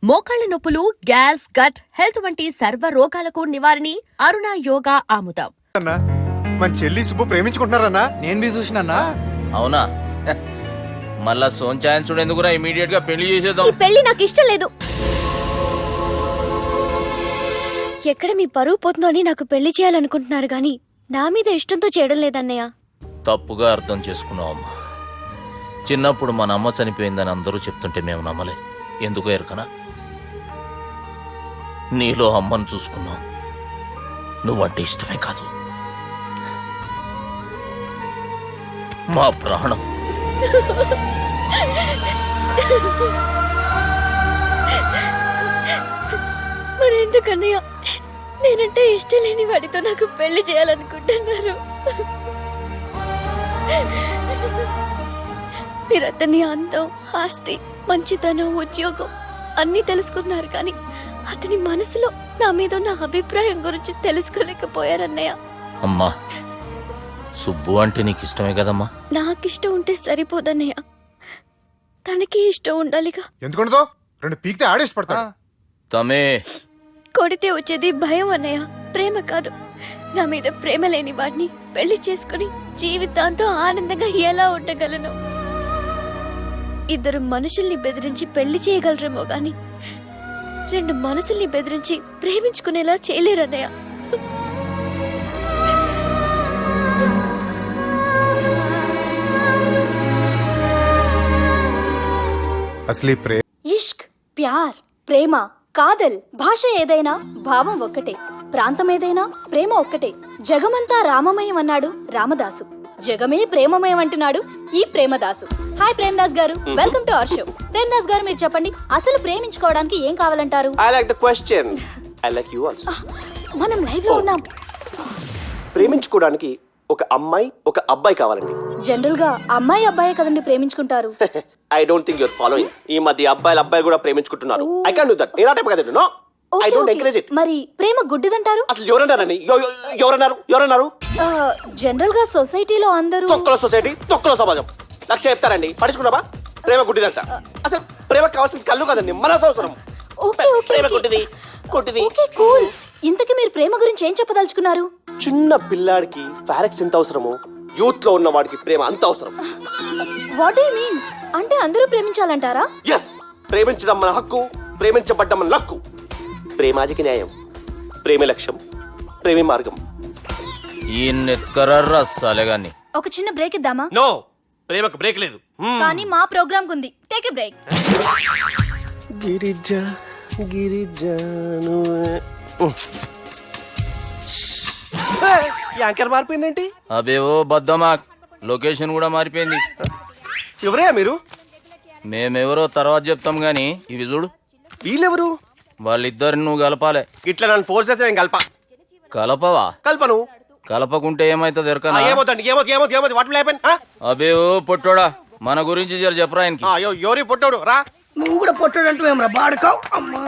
మోకాళ్ల నొప్పులు, gas, gut health వంటి సర్వ రోగాలకు నివారణి అరుణ యోగా ఆముదం. మన చెల్లి సుబ్బు ప్రేమించుకుంటున్నారన్నా? నేను బి చూసినన్నా. అవునా? మళ్ళా సోంచాయన్ చూడేందుకురా, ఇమీడియట్ గా పెళ్లి చేసేద్దాం. ఈ పెళ్లి నాకు ఇష్టం లేదు. ఎక్కడ మీ పరువు పోతుందో అని నాకు పెళ్లి చేయాలనుకుంటున్నారు గాని నా మీద ఇష్టంతో చేయడం లేదన్నయ్య. తప్పుగా అర్థం చేసుకున్నావు అమ్మా. చిన్నప్పుడు మన అమ్మ చనిపోయిందని అందరూ చెప్తుంటే మేము నమ్మలే. ఎందుకో ఎరకనా, నీలో అమ్మను చూసుకున్నావు. నువ్వంటే ఇష్టమే కాదు, మా ప్రాణం. మరెందుకన్నయ్య నేనంటే ఇష్టం లేని వాడితో నాకు పెళ్లి చేయాలనుకుంటున్నారు? మీరు అతని అందం, ఆస్తి, మంచితనం, ఉద్యోగం అన్నీ తెలుసుకున్నారు కానీ అతని మనసులో నా మీద ఉన్న అభిప్రాయం గురించి తెలుసుకోలేకపోయారన్నయ్య. అమ్మా, సుబ్బు అంటే నీకు ఇష్టమే కదమ్మా? నాకిష్టం ఉంటే సరిపోదన్నయ్య, తనకి ఇష్టం ఉండాలిగా. ఎందుకుండదో? రెండు పీకితే ఆడేష్టపడతాడు. తమే కొడితే వచ్చేది భయం అన్నయ్య, ప్రేమ కాదు. నా మీద ప్రేమ లేని వాడిని పెళ్లి చేసుకుని జీవితాంతం ఆనందంగా ఎలా ఉండగలను? ఇద్దరు మనుషుల్ని బెదిరించి పెళ్లి చేయగలరేమో గాని రెండు మనసుల్ని బెదిరించి ప్రేమించుకునేలా చేయలేరన్నయ్య. అసలు ఇష్క్, ప్యార్, ప్రేమ, కాదల్ భాష ఏదైనా భావం ఒక్కటే, ప్రాంతం ఏదైనా ప్రేమ ఒక్కటే. జగమంతా రామమయం అన్నాడు రామదాసు, జగమే ప్రేమమయం అంటున్నాడు ఈ ప్రేమదాసు. హాయ్ ప్రేమదాస్ గారు, welcome to our show. Premadasa గారు, మీరు చెప్పండి, అసలు ప్రేమించుకోవడానికి ఏం కావాలంటారు? I like the question. I like you also. మనం లైవ్ లో ఉన్నాం. ప్రేమించుకోవడానికి ఒక అమ్మాయి ఒక అబ్బాయి కావాలండి. జనరల్ గా అమ్మాయి అబ్బాయి కదండి ప్రేమించుకుంటారు. I don't think you're following. ఈ మధ్య అబ్బాయిలు కూడా ప్రేమించుకుంటున్నారు. I can't do that. నేను ఆ టైప్ కదండి. No. I don't encourage it. మరి ప్రేమ గుడ్డిదంటారు? అసలు ఎవరన్నారని? ఎవరన్నారు? జనరల్ గా సొసైటీలో అందరూ తొక్కల సొసైటీ, తొక్కల సమాజం లక్ష చెప్తారండి. పడుచుకున్నావా? ప్రేమ గుడ్డిదంట. అసలు ప్రేమ కావాల్సింది కళ్ళు కాదండి, మనసు అవసరం. ప్రేమ గుడ్డిది. Okay cool. ఇంతకీ మీరు ప్రేమ గురించి ఏం చెప్పదలుచుకున్నారు? చిన్న పిల్లాడికి ఫారెక్స్ ఎంత అవసరమో యూత్ లో ఉన్న వాడికి ప్రేమ అంత అవసరం. What do you mean? అంటే అందరూ ప్రేమించాలంటారా? ఎస్, ప్రేమించడం మన హక్కు, ప్రేమించబడ్డం మన లక్కు. ప్రేమాజికి న్యాయం, ప్రేమ లక్ష్యం, ప్రేమి మార్గం. ఈ నెత్కరర్రా సాలేగాన్ని. ఒక చిన్న బ్రేక్ ఇద్దామా? నో, ప్రేమకు బ్రేక్ లేదు. కానీ మా ప్రోగ్రామ్ కుంది. Take a break. Girija anchor మారిపోయిందేంటి? అబేవో బద్దమా, లొకేషన్ కూడా మారిపోయింది. ఎవరయ్యా మీరు? మేమెవరో తర్వాత చెప్తాం గాని ఇవి చూడు. వీళ్ళెవరు? వాళ్ళిద్దరిని నువ్వు కలపాలే. ఇట్లా నన్ను ఫోర్స్ చేస్తే నేను కలపవా? కల్పను. కలపకుంటే ఏమైతుంది ఎరకనా? ఏమవుతుంది? What will happen? అబేవో పొట్టోడా, మన గురించి జర చెప్పరా ఆయనకి. ఎవరి పొట్టోడు రా? నువ్వు కూడా పొట్టాడు అంటూ ఏమరా బాడుకావు? అమ్మా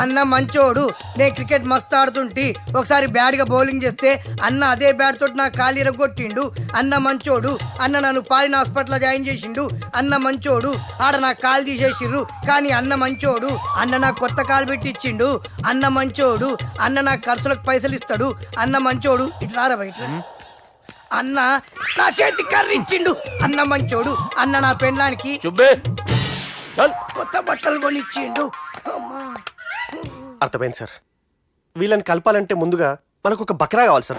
అన్న మంచోడు, నేను క్రికెట్ మస్తు ఆడుతుంటి, ఒకసారి బ్యాట్ గా బౌలింగ్ చేస్తే అన్న అదే బ్యాట్ తోటి నా కాలు ఇరగొట్టిండు. అన్న మంచోడు, అన్న నన్ను పాలిన హాస్పిటల్ జాయిన్ చేసిండు. అన్న మంచోడు, ఆడ నా కాలు తీసేసిర్రు కానీ అన్న మంచోడు, అన్న నాకు కొత్త కాలు పెట్టి ఇచ్చిండు. అన్న మంచోడు, అన్న నాకు ఖర్చులకు పైసలు ఇస్తాడు. అన్న మంచోడు, ఇట్లా బయట అన్న నా చేతి కర్రీ ఇచ్చిండు. అన్న మంచోడు, అన్న నా పెళ్ళానికి కొత్త బట్టలు కొనిచ్చిండు. అమ్మా అర్థమైంది సార్. వీళ్ళని కలపాలంటే ముందుగా మనకు ఒక బక్రా కావాలి సార్.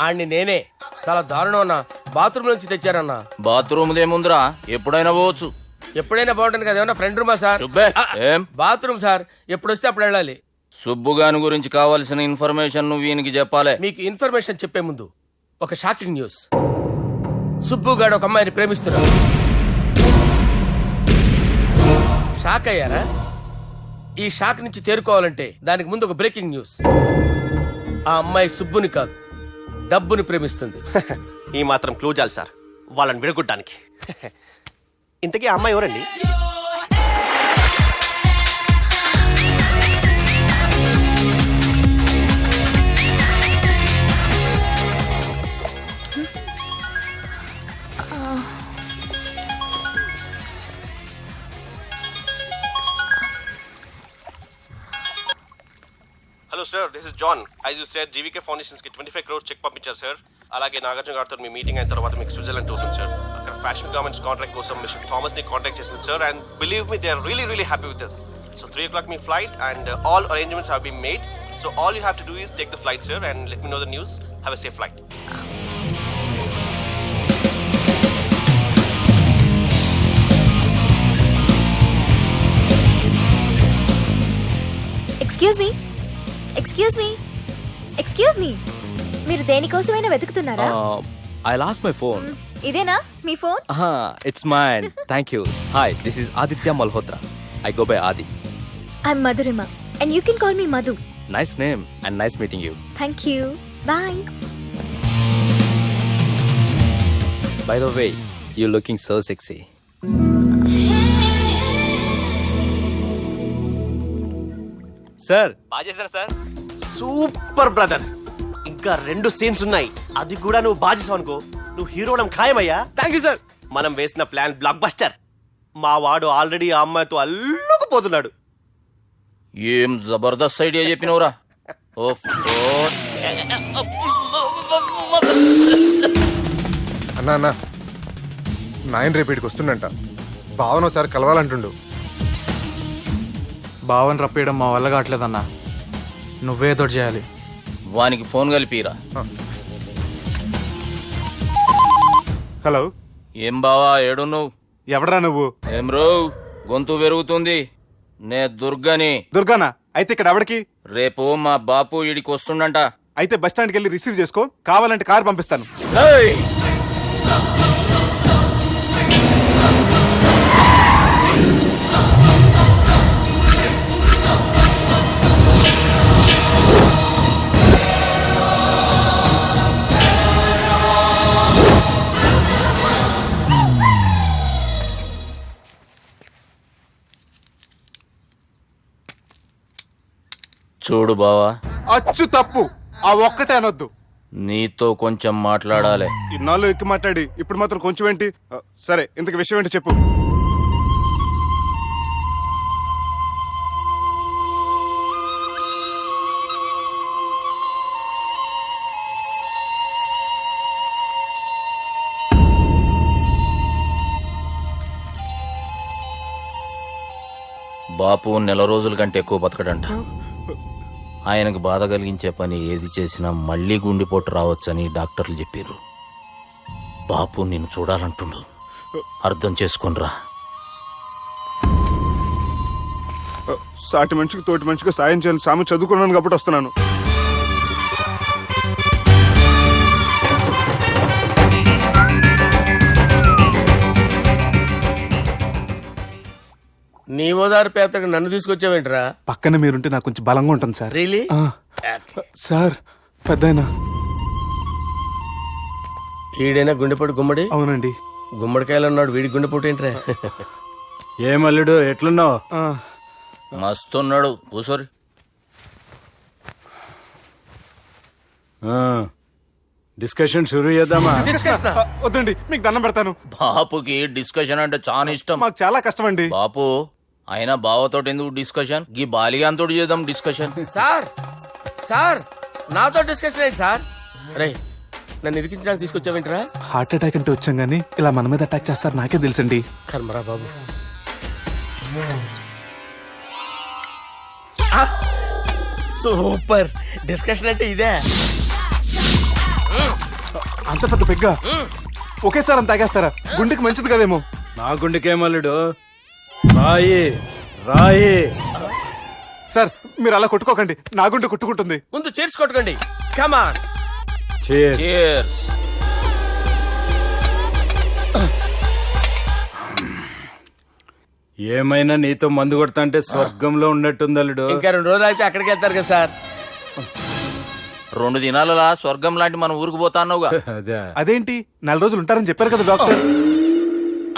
ఆడిని నేనే చాలా దారుణం అన్నా, బాత్రూమ్ నుంచి తెచ్చారన్నా. బాత్రూమ్ దేముందిరా, ఎప్పుడైనా పోవచ్చు. ఎప్పుడైనా బాగుంటుంది కదా, ఏమన్నా ఫ్రెండ్ రూమా సార్? ఏం బాత్రూమ్ సార్, ఎప్పుడు వస్తే అప్పుడు వెళ్ళాలి. సుబ్బుగాని గురించి కావాల్సిన ఇన్ఫర్మేషన్ నువ్వు ఈయనకి చెప్పాలి. మీకు ఇన్ఫర్మేషన్ చెప్పే ముందు ఒక షాకింగ్ న్యూస్. సుబ్బుగాడు ఒక అమ్మాయిని ప్రేమిస్తున్నాడు. షాక్ అయ్యారా? ఈ షాక్ నుంచి తేరుకోవాలంటే దానికి ముందు ఒక బ్రేకింగ్ న్యూస్. ఆ అమ్మాయి సుబ్బుని కాదు, డబ్బుని ప్రేమిస్తుంది. ఈ మాత్రం క్లూ చాలు సార్ వాళ్ళని విడగొట్టడానికి. ఇంతకీ ఆ అమ్మాయి ఎవరండి? Hello sir, this is John. As you said GVK foundations కి 25 crores చెక్ పంపించారు సార్. అలాగే నాగార్జున గారితో మీ మీటింగ్ అయిన తర్వాత మీకు స్విట్జర్లాండ్ టూర్ ఉంది సార్. అక్కడ ఫ్యాషన్ గార్మెంట్స్ కాంట్రాక్ట్ కోసం మిస్టర్ థామస్ ని కాంటాక్ట్ చేసింది sir. And believe me, they are really happy with this. So 3 o'clock మీ flight and all arrangements have been made. So all you have to do is take the flight sir and let me know the news. Have a safe flight. Excuse me మీరు దేనికోసమైనా వెతుకుతున్నారా? I lost my phone. ఇదేనా మీ phone? It's mine. Thank you. Hi, this is Aditya Malhotra. I go by Adi. I'm Madhurima and you can call me Madhu. Nice name and nice meeting you. Thank you. Bye. By the way, you're looking so sexy. Sir, బాగా చేశారా sir? Super brother. ఇంకా 2 scenes ఉన్నాయి, అది కూడా నువ్వు బాధ్యసం అనుకో, నువ్వు hero అవడం ఖాయమయ్యా. Thank you, sir. మనం వేసిన ప్లాన్ బ్లాక్ బస్టర్. మా వాడు ఆల్రెడీ ఆ అమ్మాయితో అల్లుకుపోతున్నాడు. ఏం జబర్దస్త్ ఐడియా చెప్పినవురా. అన్నా నాయన రేపు ఇక్కడికి వస్తుండంట. భావన ఒకసారి కలవాలంటుండు. భావన రప్పేయడం మా వల్ల కావట్లేదన్నా, నువ్వేదో చేయాలి. వానికి ఫోన్ కలిపిరా. హలో, ఏం బావా ఏడున్నావు? ఎవడరా నువ్వు? ఏం రో గొంతు పెరుగుతుంది. నే దుర్గని. దుర్గానా? అయితే ఇక్కడ ఎవడికి? రేపు మా బాపు ఈడికి వస్తుండంట. అయితే బస్ స్టాండ్కి వెళ్ళి రిసీవ్ చేసుకో, కావాలంటే కార్ పంపిస్తాను. ఏయ్! చూడు బావా, అచ్చు తప్పు, ఆ ఒక్కటే అనొద్దు. నీతో కొంచెం మాట్లాడాలి. ఇన్నాళ్ళు ఎక్కి మాట్లాడి ఇప్పుడు మాత్రం కొంచెం ఏంటి? సరే, ఇంతకు విషయం ఏంటి చెప్పు. బాపు 4 రోజుల కంటే ఎక్కువ బతకడంట. ఆయనకు బాధ కలిగించే పని ఏది చేసినా మళ్ళీ గుండెపోటు రావచ్చని డాక్టర్లు చెప్పారు. బాపు నిన్ను చూడాలంటుండు, అర్థం చేసుకునిరా. సాటి మనిషికి తోటి మనిషికి సాయం చేయాలని సామె చదువుకున్నాను కాబట్టి వస్తున్నాను. నీ ఓదారు పేదకు నన్ను తీసుకొచ్చావేంట్రా? పక్కన మీరుంటే నాకు కొంచెం బలంగా ఉంటుంది సార్. రియలీ? సార్, పెద్దయినా. ఈడైనా గుండెపోటు గుమ్మడి? అవునండి. గుమ్మడికాయలు ఉన్నాడు, వీడి గుండెపోటు ఏంట్రా? ఏమల్లుడు ఎట్లున్నావు? మస్తున్నాడు. కూసోరి. డిస్కషన్ షురూ చేద్దామా? వద్దండి, మీకు దండం పెడతాను. బాపుకి డిస్కషన్ అంటే చాలా ఇష్టం. మాకు చాలా కష్టం అండి. బాపు అయినా బావతోటి ఎందుకు డిస్కషన్? గీ బాలిగాంతోటి చేద్దాం డిస్కషన్. సార్ సార్ నాతో డిస్కషన్ ఏంటి సార్? రే, నన్ను ఇరికించడానికి తీసుకొచ్చావేంట్రా? హార్ట్ అటాక్ అంటే వచ్చాం గానీ ఇలా మన మీద అటాక్ చేస్తారు నాకే తెలుసండి. కర్మరా బాబు. సూపర్ డిస్కషన్ అంటే ఇదే. అంత పెద్ద పెగ్గ ఒకేసారి అంత తాగేస్తారా? గుండెకి మంచిది కదేమో. నా గుండెకేమల్లుడు, రాయి రాయి. సార్, మీరు అలా కొట్టుకోకండి, నా గుండె కొట్టుకుంటుంది. ముందు చేర్చుకొట్టుకోండి. కమాన్. Cheers. ఏమైనా నీతో మందు కొడతా అంటే స్వర్గంలో ఉన్నట్టుంది అల్లుడు. ఇంకా 2 రోజులు అయితే అక్కడికి వెళ్తారు కదా సార్. 2 దినాలలా స్వర్గం లాంటి మన ఊరికి పోతాన్నావుగా. అదే అదేంటి, 4 రోజులు ఉంటారని చెప్పారు కదా డాక్టర్.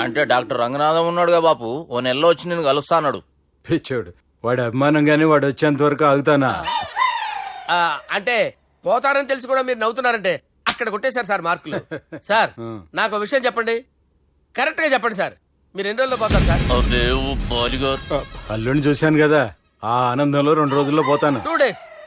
అంటే డాక్టర్ రంగనాథం ఉన్నాడుగా బాపు, ఓ నెలలో వచ్చి నేను కలుస్తా అన్నాడు. పిచ్చోడు, వాడు అభిమానంగానే వాడు వచ్చేంత వరకు ఆగుతానా? అంటే పోతారని తెలిసి కూడా మీరు నవ్వుతున్నారంటే అక్కడ కొట్టేశారు సార్ మార్కులు. సార్, నాకు విషయం చెప్పండి, కరెక్ట్ గా చెప్పండి సార్. మీరు ఎన్ని రోజుల్లో పోతారు సార్? అల్లుడిని చూశాను కదా, ఆ ఆనందంలో 2 రోజుల్లో పోతాను. 2 days.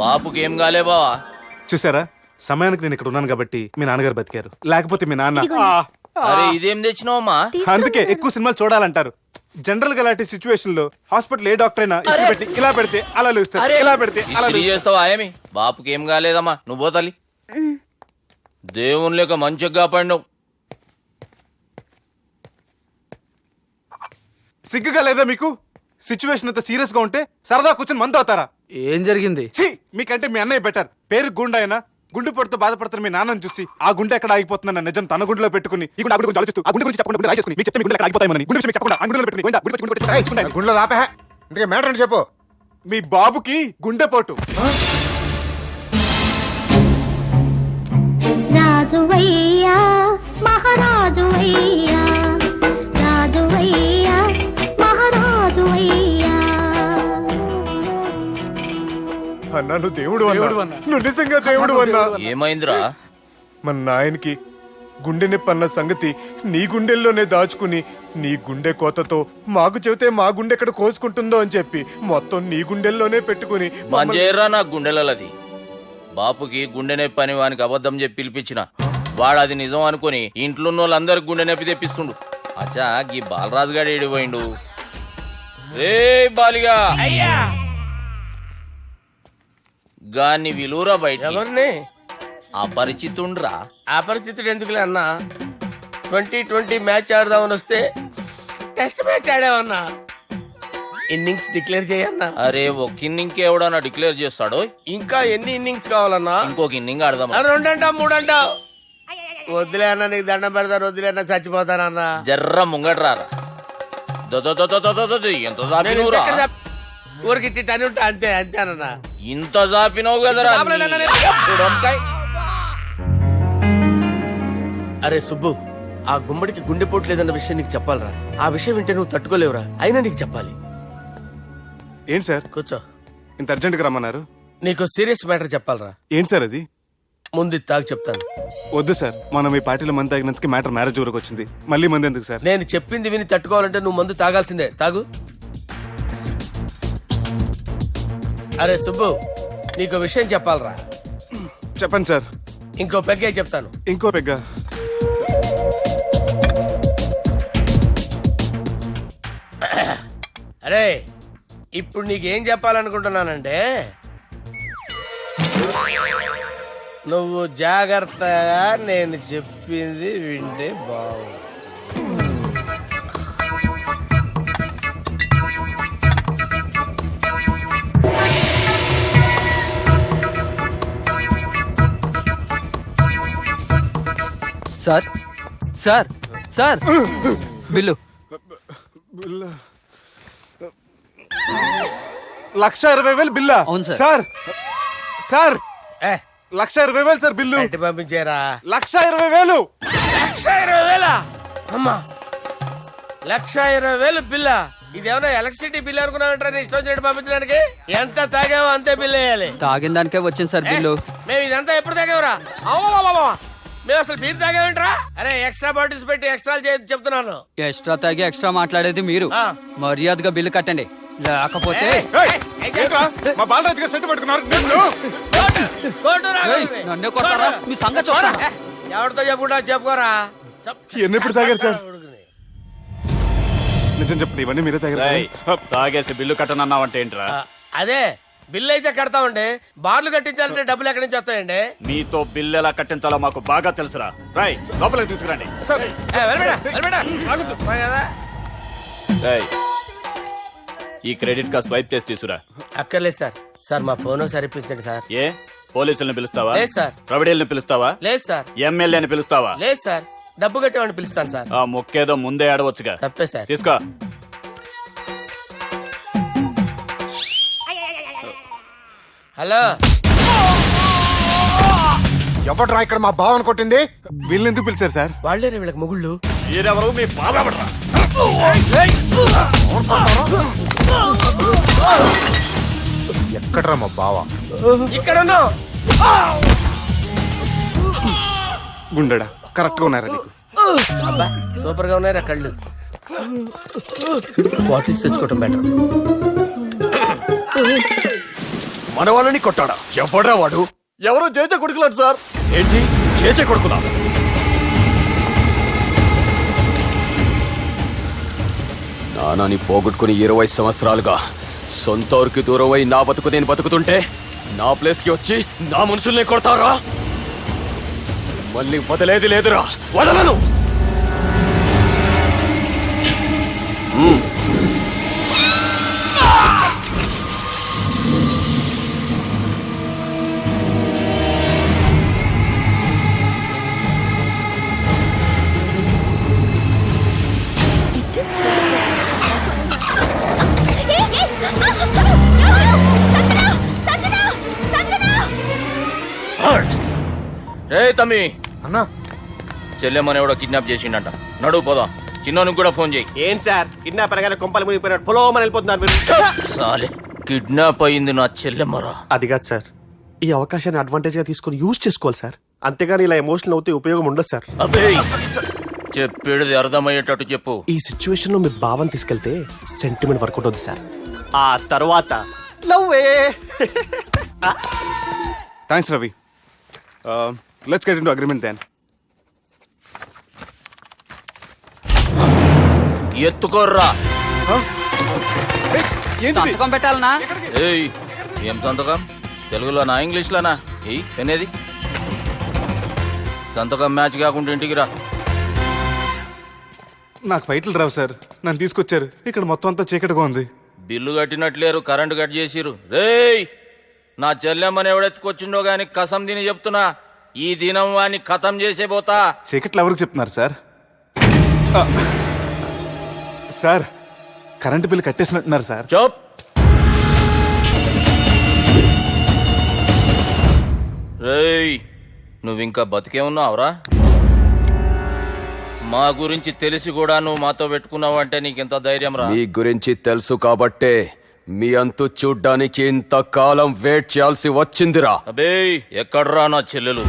బాపుకి ఏం కాలే బావా? చూసారా, సమయానికి నేను ఇక్కడ ఉన్నాను కాబట్టి మీ నాన్నగారు బతికారు, లేకపోతే మీ నాన్న అరే ఇదేం తెచ్చినావమ్మా? అందుకే ఎక్కువ సినిమాలు చూడాలంటారు. జనరల్ గా ఇలాంటి సిచ్యువేషన్ లో హాస్పిటల్ ఏ డాక్టర్ అయినా ఇస్త్రీ పెట్టి ఇలా పెడితే అలా లేస్తారు, ఇలా పెడితే అలా ఇస్త్రీ చేస్తావా ఏమి? బాపుకి ఏం కాలేదమ్మా, నువ్వు పోతల్లి. దేవుని లేక మంచిగా కాపాడినావు. సిగ్గుగా లేదా మీకు? సిచ్యువేషన్ అంత సీరియస్ గా ఉంటే సరదా కూర్చొని మందు అవుతారా? ఏం జరిగింది? ఛీ, మీకంటే మీ అన్నయ్య బెటర్. పేరు గుండె అయినా గుండె పొడితో బాధపడుతున్న మీ నాన్నని చూసి ఆ గుండె ఎక్కడ ఆగిపోతుందన్న నిజం తన గుండెలో పెట్టుకుని ఈ గుండె గురించి ఆలోచిస్తూ ఆ గుండె గురించి చెప్పకుండా గుండె రాజేసుకుని మీకు చెప్తే మీ గుండె ఎక్కడ ఆగిపోతాయని గుండె విషయం మీకు చెప్పకుండా ఆ గుండెలో పెట్టుకుని గుండె గుండె గుండె రాజేసుకుంటాను. గుండెలో ఆపే ఇంతకీ మ్యాటర్ అని చెప్పు. మీ బాబుకి గుండెపోటు. రాజువయ్యా మహారాజువయ్యా, రాజువయ్యా మహారాజువయ్యా. అన్నా నువ్వు దేవుడు అన్నా, నువ్వు నిజంగా దేవుడు అన్నా. ఏమైందిరా? మన నాయనకి గుండె నొప్పి అన్న సంగతి నీ గుండెల్లోనే దాచుకుని నీ గుండె కోతతో మాకు చెబితే మా గుండె ఎక్కడ కోసుకుంటుందో అని చెప్పి మొత్తం నీ గుండెల్లోనే పెట్టుకుని మంజేరా నా గుండెలది. బాపుకి గుండె నొప్పి అని వానికి అబద్ధం చెప్పి పిలిపించిన వాడు అది నిజం అనుకుని ఇంట్లో ఉన్న వాళ్ళందరికి గుండె నొప్పి తెప్పిస్తుండు. అచ్చా గీ బాలరాజు గారు ఏడిపోయిండు. రే బాలిగా అయ్యా గాన్ని విలువరా బయట. ఎవరిని? అపరిచితుండ్రా. అపరిచితుడు ఎందుకులే అన్నా, 2020 మ్యాచ్ ఆడదామని వస్తే టెస్ట్ మ్యాచ్ ఆడామన్నా. ఇన్నింగ్స్ డిక్లేర్ చేయన్నా. అరే ఒక ఇన్నింగ్ ఎవడన్నా డిక్లేర్ చేస్తాడో? ఇంకా ఎన్ని ఇన్నింగ్స్ కావాలన్నా? ఇంకొక ఇన్నింగ్ ఆడదాం. 2 అంటావు 3 అంటావు. వద్దులే అన్న, నీకు దండం పెడతాను, వద్దులే అన్న, చచ్చిపోతానన్నా. జర్ర ముంగట్రారా. ఎంత జాపినవురా? ఊరికి టని ఉంటా అంతే అంతేనన్నా. ఇంత జాపినవు కదరా. అరే సుబ్బు, ఆ గుమ్మడికి గుండెపోటు లేదన్న విషయం నీకు చెప్పాలరా. ఆ విషయం వింటే నువ్వు తట్టుకోలేవురా, అయినా నీకు చెప్పాలి. ఏంటి సార్ కూర్చో. ఇంత అర్జెంట్ గా రమ్మన్నారు? నీకు సీరియస్ మ్యాటర్ చెప్పాలరా. ఏంటి సార్ అది? ముందు ఇది తాగు చెప్తాను. వద్దు సార్, మనం ఈ పార్టీలో మంది తాగినందుకు మ్యాటర్ మ్యారేజ్ వరకు వచ్చింది, మళ్ళీ మంది ఎందుకు సార్? నేను చెప్పింది విని తట్టుకోవాలంటే నువ్వు మందు తాగాల్సిందే. తాగు. అరే సుబ్బు, నీకు విషయం చెప్పాలరా. చెప్పండి సార్. ఇంకో పెగ్గే చెప్తాను. ఇంకో పెగ్గా? అరే ఇప్పుడు నీకేం చెప్పాలనుకుంటున్నానంటే, నువ్వు జాగ్రత్తగా నేను చెప్పింది వింటే బాగుంది. Sir sir sir bill. 1,20,000 బిల్లా? అవును సార్. సార్ సార్ ఏ 1,20,000 సార్ బిల్లు. బయట పంపించేరా. 1,20,000. 1,20,000 అమ్మా, 1,20,000 బిల్లా? ఇదేమన్నా ఎలక్ట్రిసిటీ బిల్ అనుకున్నామంటారా? నీ ఇష్టం వచ్చినట్టు పంపించడానికి. ఎంత తాగామో అంతే బిల్ వేయాలి. తాగిన దానికే వచ్చింది సార్ బిల్లు. మేము ఇదంతా ఎప్పుడు తాగేవరా? అవ్వ, మేము అసలు బీర్ తాగేమంటారా? అరే ఎక్స్ట్రా బాటిల్స్ పెట్టి ఎక్స్ట్రా చెప్తున్నాను. ఎక్స్ట్రా తాగి ఎక్స్ట్రా మాట్లాడేది మీరు. ఆ. మర్యాదగా బిల్లు కట్టండి, లేకపోతే ఏయ్, ఏంట్రా? మా బాలరాజు గారు సెట్ పట్టుకున్నారు. ఏయ్, నన్నే కొడతారా? మీ సంగతి చూడరా? ఎవరితో చెప్పుకుంటా చెప్పుకోరా. ఇవన్నీ ఎప్పుడు తాగారు సార్? నిజం చెప్పండి, ఇవన్నీ మీరే తాగారు? తాగేసి బిల్లు కట్టనన్నావంటే ఏంట్రా? అదే బిల్లు అయితే కడతామండి, బార్లు కట్టించాలంటే డబ్బులు ఎక్కడి నుంచి వస్తాయండి? మీతో బిల్లు ఎలా కట్టించాలో మాకు బాగా తెలుసురా. రై లోపలికి తీసుకురండి. సార్ ఈ క్రెడిట్ కార్డ్ స్వైప్ చేసి తీసుకురా. అక్కర్లేదు సార్. సార్ మా ఫోన్ సరిపించండి సార్. ఏ పోలీసులను పిలుస్తావా? లేదు సార్. ప్రొవిడీలను పిలుస్తావా? లేదు సార్. ఎమ్మెల్యేని పిలుస్తావా? లేదు సార్. డబ్బు కట్టేవాడిని పిలుస్తాను సార్. ఆ మొక్కేదో ముందే ఆడవచ్చుగా. తప్పే సార్. తీసుకో. హలో, ఎవడ్రా ఇక్కడ మా బావని కొట్టింది? వీళ్ళని ఎందుకు పిలిచారు సార్? వాళ్ళేరే వీళ్ళకి మొగుళ్ళు. మీరెవరు? మీ బాబెవడ్రా? ఎక్కడ్రా మా బావ? ఇక్కడ ఉన్నావు. గుండెడా కరెక్ట్ గా ఉన్నారా నీకు? అబ్బా సూపర్ గా ఉన్నారా కళ్ళు. బాటిల్స్ తెచ్చుకోవటం బెటర్. మన వాళ్ళని కొట్టాడా? ఎవడా వాడు? ఎవరో చేసే కొడుకులాడు సార్. ఏంటి చేసే కొడుకులా? నానాని పోగొట్టుకుని 20 సంవత్సరాలుగా సొంత ఊరికి దూరమై నా బతుకు నేను బతుకుతుంటే నా ప్లేస్కి వచ్చి నా మనుషుల్ని కొడతారా? మళ్ళీ వదిలేది లేదురా, వదలను. రే తమ్మి, అన్నా చెల్లెమ్మని ఎవడో కిడ్నాప్ చేసిండట. నడువు పోదాం. చిన్నోనికి కూడా ఫోన్ చేయి. ఏంటి సార్ కిడ్నాప్ అనగానే కొంపలు మునిగిపోయినట్టు పొలోమని వెళ్ళిపోతున్నారు మీరు? సాలే, కిడ్నాప్ అయింది నా చెల్లెమ్మరా. అది కాదు సార్, ఈ అవకాశాన్ని అడ్వాంటేజ్ గా తీసుకొని యూజ్ చేసుకోవాలి సార్. అంతేగాని ఇలా ఎమోషనల్ అవుతే ఉపయోగం ఉండదు సార్. అబ్బే, చెప్పేది అర్థమయ్యేటట్టు చెప్పు. ఈ సిచ్యువేషన్ లో మీ భావం తీసుకెళ్తే సెంటిమెంట్ వర్కౌట్ అవుతుంది సార్. ఆ తర్వాత లవ్వే. Thanks Ravi. Let's get into agreement then. ఎత్తుకోర్రా. సంతకం పెట్టాలనా? ఏయ్, ఏం సంతకం? తెలుగులోనా ఇంగ్లీష్లోనా? ఏయ్ పెనేది. సంతకం మ్యాచ్ కాకుండా ఇంటికి రా. నాకు ఫైట్లు రావు సార్, నన్ను తీసుకొచ్చారు. ఇక్కడ మొత్తం అంతా చీకటిగా ఉంది. బిల్లు కట్టినట్లేరు, కరెంటు కట్ చేసిరు. రేయ్, నా చెల్లెమ్మని ఎవడెత్తుకొచ్చిండో గాని కసం తిని చెప్తున్నా, ఈ దినం వాణ్ణి ఖతం చేసే పోతా. చీకట్లో ఎవరికి చెప్తున్నారు సార్? సార్, కరెంటు బిల్లు కట్టేసినట్టున్నారు సార్. చోప్. రేయ్, నువ్వింకా బతికే ఉన్నావురా? మా గురించి తెలిసి కూడా నువ్వు మాతో పెట్టుకున్నావు అంటే నీకెంత ధైర్యం రా? మీ గురించి తెలుసు కాబట్టే మీ అంతు చూడ్డానికి ఇంతకాలం వెయిట్ చేయాల్సి వచ్చిందిరా. అబే, ఎక్కడ్రా నా చెల్లెలు?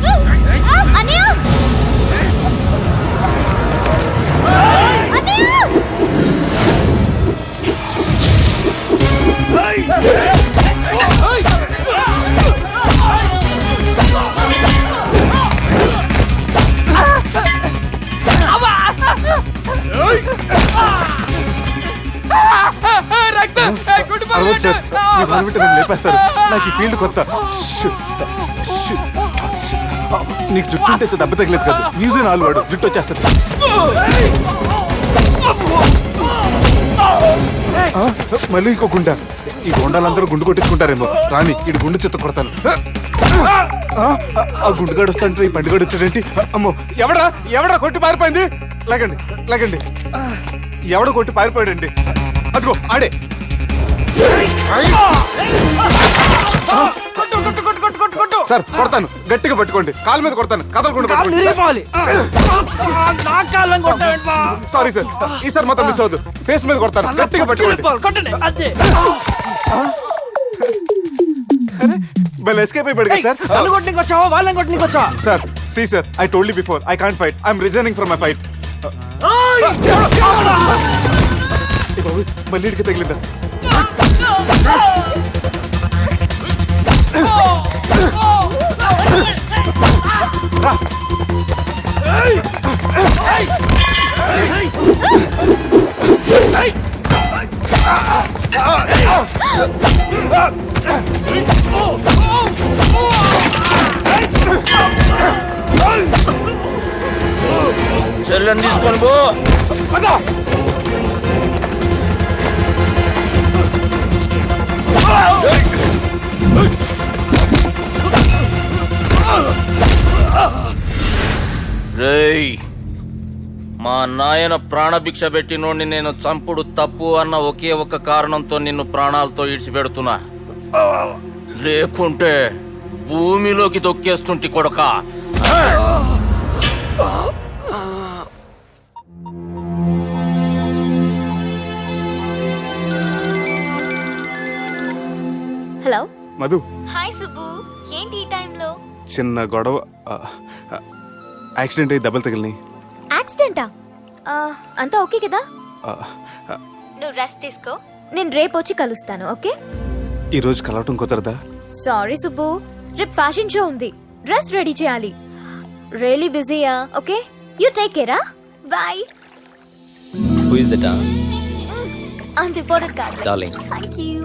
అరవదు సార్, మీ బాధపెట్టి నన్ను లేపేస్తారు. నాకు ఈ ఫీల్డ్ కొత్త. Shoe, shoe, shoe. నీకు జుట్టు ఉంటే దెబ్బ తగలేదు కాదు, మ్యూజియం ఆలు వాడు జుట్టు వచ్చేస్తుంది. మళ్ళీ ఇంకో గుండ. ఈ గుండాలందరూ గుండు కొట్టించుకుంటారేమో. రాని ఇటు గుండు చెత్త కొడతాను. ఆ గుండుగాడు వస్తాంటే ఈ బండిగాడు వచ్చాడేంటి? అమ్మో, ఎవడా కొట్టి పారిపోయింది? లాగండి లాగండి. ఎవడ కొట్టి పారిపోయాడండి? అదిగో ఆడే. సార్ కొడతాను, గట్టిగా పట్టుకోండి. కాలు మీద కొడతాను, కదలకుండా పట్టుకోండి. సారీ సార్, ఈసారి మాత్రం మిస్ అవద్దు. ఫేస్ మీద కొడతాను, గట్టిగా పట్టుకోండి. బల్ ఎస్కేప్ అయిపోయాడు కదా సార్. వాళ్ళని కొట్టుకొచ్చావా? Sir, see sir, I told you before, I can't fight. I'm resigning from my fight. మళ్ళీ ఇడికి తగిలిందా? చెల్లెని తీసుకొని పో. రేయ్, మా నాయన ప్రాణభిక్ష పెట్టినోడిని నేను చంపుడు తప్పు అన్న ఒకే ఒక కారణంతో నిన్ను ప్రాణాలతో ఇడిచిపెడుతున్నా. లేకుంటే భూమిలోకి దొక్కేస్తుంటి కొడక. హలో. మధు, హాయ్ సుబ్బు, ఏంటి ఈ టైంలో? చిన్న గొడవ. యాక్సిడెంట్ అయ్యి దెబ్బలు తగిలినాయి. యాక్సిడెంటా? అంతా ఓకే కదా? నువ్వు రెస్ట్ తీసుకో, నేను రేపు వచ్చి కలుస్తాను. ఓకే? ఈ రోజు కలవటం కుదరదా? సారీ సుబ్బు, రేపు ఫ్యాషన్ షో ఉంది, డ్రెస్ రెడీ చేయాలి. రియలీ బిజీయా? ఓకే, యూ టేక్ కేరా, బాయ్. Who is that? అంత ఇంపార్టెంట్ కాదు. Darling. Thank you.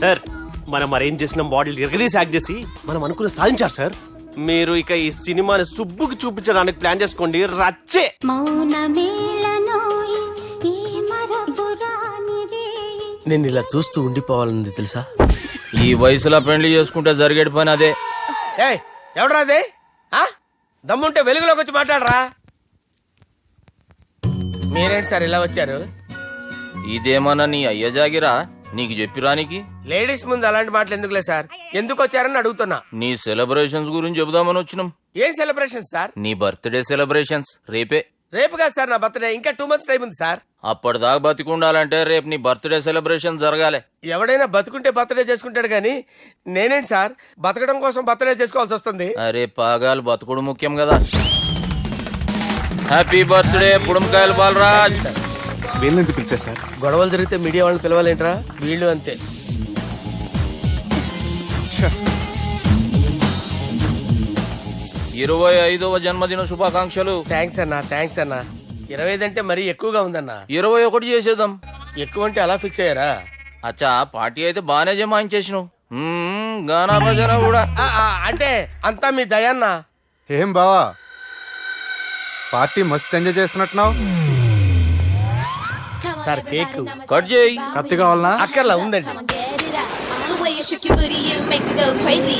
సార్ మనం అరేంజ్ చేసిన బాడీలు ఎరగదీసి యాక్ట్ చేసి మనం అనుకున్న సాధించారు సార్. మీరు ఇక ఈ సినిమాని సుబ్బుకి చూపించడానికి ప్లాన్ చేసుకోండి. రచ్చే. నేను ఇలా చూస్తూ ఉండిపోవాలన్నది తెలుసా? ఈ వయసులో పెళ్లి చేసుకుంటే జరిగేటి పని అదే. ఏయ్, ఎవడరా అదే? దమ్ముంటే వెలుగులోకి వచ్చి మాట్లాడరా. మీరేంటి సార్ ఇలా వచ్చారు? ఇదేమన్నా నీ అయ్య జాగిరా నీకు చెప్పిరానికి? లేడీస్ ముందు అలాంటి మాటలు ఎందుకులే సార్, ఎందుకు వచ్చారని అడుగుతున్నా. నీ సెలబ్రేషన్స్ గురించి చెబుదామని వచ్చినాం. ఏం సెలబ్రేషన్ సార్? నీ బర్త్డే సెలబ్రేషన్స్ రేపే. రేపు కాదు సార్ నా బర్త్డే, ఇంకా 2 months టైం ఉంది సార్. అప్పటిదాకా బతికుండాలంటే రేపు నీ బర్త్డే సెలబ్రేషన్ జరగాలి. ఎవడైనా బతుకుంటే బర్త్డే చేసుకుంటాడు కానీ నేనేంటి సార్ బతకడం కోసం బర్త్డే చేసుకోవాల్సి వస్తుంది? అరే పాగాలు బతుకుడు ముఖ్యం కదా. హ్యాపీ బర్త్డే పుడుమకాయలు బాలరాజ్. వీళ్ళెందుకు పిలిచారు సార్? గొడవలు జరిగితే మీడియా వాళ్ళని పిలవాలేంట్రా? వీళ్ళు అంతే. 25వ జన్మదిన శుభాకాంక్షలు. థ్యాంక్స్ అన్నా, థ్యాంక్స్ అన్నా. 25 అంటే మరీ ఎక్కువగా ఉందన్నా. 21 చేసేద్దాం. ఎక్కువ అంటే అలా ఫిక్స్ అయ్యారా? అచ్చా పార్టీ అయితే బానే జమాయించేసినావు. గానా భజన కూడా. అంటే అంతా మీ దయన్నా. ఏం బావా పార్టీ మస్తు ఎంజాయ్ చేస్తున్నట్టున్నావు. సార్ కేక్ కట్ చేయి. కత్తి కావాలనా? అక్కర్లా ఉందండి. The way you shake your booty, you make me go crazy.